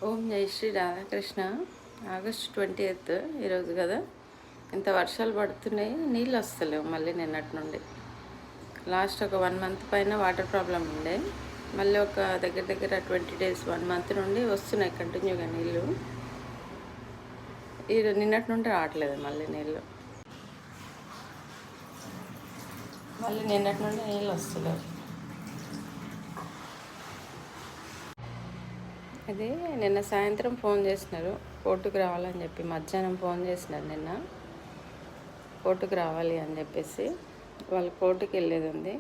ఓం జై Shri Radhakrishna. August 20th ఈరోజు కదా. ఇంత వర్షాలు పడుతున్నాయి, నీళ్ళు వస్తలేవు మళ్ళీ నిన్నటి నుండి. లాస్ట్ ఒక 1 month పైన వాటర్ ప్రాబ్లం ఉండే, మళ్ళీ ఒక దగ్గర 20 days 1 month నుండి వస్తున్నాయి కంటిన్యూగా నీళ్ళు. నిన్నటి నుండి రావట్లేదు మళ్ళీ నీళ్ళు, మళ్ళీ నిన్నటి నుండి నీళ్ళు వస్తలేవు. అది నిన్న సాయంత్రం ఫోన్ చేసినారు కోర్టుకు రావాలని చెప్పి, మధ్యాహ్నం ఫోన్ చేసినారు నిన్న కోర్టుకు రావాలి అని చెప్పేసి. వాళ్ళు కోర్టుకి వెళ్ళేది ఉంది.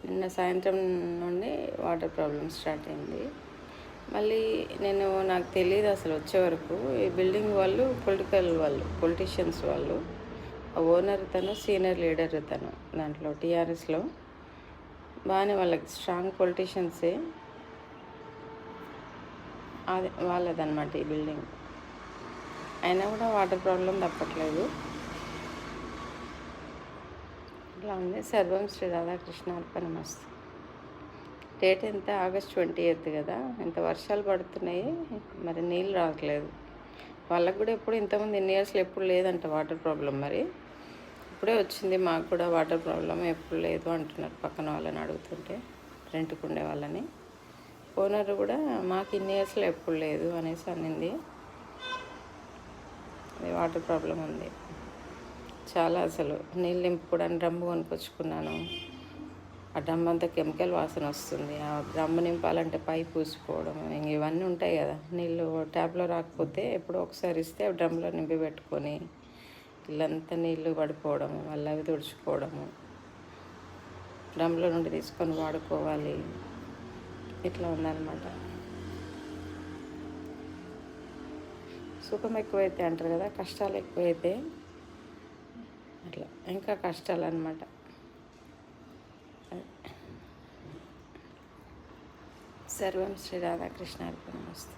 నిన్న సాయంత్రం నుండి వాటర్ ప్రాబ్లమ్ స్టార్ట్ అయింది. మళ్ళీ నాకు తెలియదు అసలు వచ్చే వరకు. ఈ బిల్డింగ్ వాళ్ళు పొలిటీషియన్స్ వాళ్ళు, ఓనర్ తను, సీనియర్ లీడర్ తను, దాంట్లో టీఆర్ఎస్లో బాగానే వాళ్ళకి స్ట్రాంగ్ పొలిటీషియన్సే. అది వాళ్ళదన్నమాట ఈ బిల్డింగ్. అయినా కూడా వాటర్ ప్రాబ్లం తప్పట్లేదు. ఇట్లా ఉంది. సర్వం శ్రీ రాధాకృష్ణ అర్పణమస్తు. డేట్ ఎంత? ఆగస్ట్ 20th కదా. ఇంత వర్షాలు పడుతున్నాయి, మరి నీళ్ళు రావట్లేదు. వాళ్ళకు కూడా ఎప్పుడు ఇంతకుముందు ఇన్ని ఇయర్స్లో ఎప్పుడు లేదంట వాటర్ ప్రాబ్లం. మరి ఇప్పుడే వచ్చింది మాకు కూడా వాటర్ ప్రాబ్లం, ఎప్పుడు లేదు అంటున్నారు పక్కన వాళ్ళని అడుగుతుంటే, రెంట్కు ఉండే వాళ్ళని. ఓనర్ కూడా మాకు ఇన్ని ఇయర్స్లో ఎప్పుడు లేదు అనేసి అనింది. వాటర్ ప్రాబ్లం ఉంది చాలా. అసలు నీళ్ళు నింపుకోవడానికి డ్రమ్ము కొనుక్కొచ్చుకున్నాను. ఆ డ్రమ్ అంతా కెమికల్ వాసన వస్తుంది. ఆ డ్రమ్ము నింపాలంటే పైప్ పూసిపోవడం, ఇవన్నీ ఉంటాయి కదా. నీళ్ళు ట్యాప్లో రాకపోతే ఎప్పుడో ఒకసారి ఇస్తే డ్రమ్లో నింపి పెట్టుకొని ఇల్లంతా నీళ్ళు పడిపోవడము, మళ్ళీ అవి తుడుచుకోవడము, డ్రమ్లో నుండి తీసుకొని వాడుకోవాలి. ఇట్లా ఉందన్నమాట. సుఖం ఎక్కువైతే అంటారు కదా, కష్టాలు ఎక్కువైతే అట్లా ఇంకా కష్టాలు అన్నమాట. సర్వం శ్రీ రాధాకృష్ణ అర్పణమస్తు.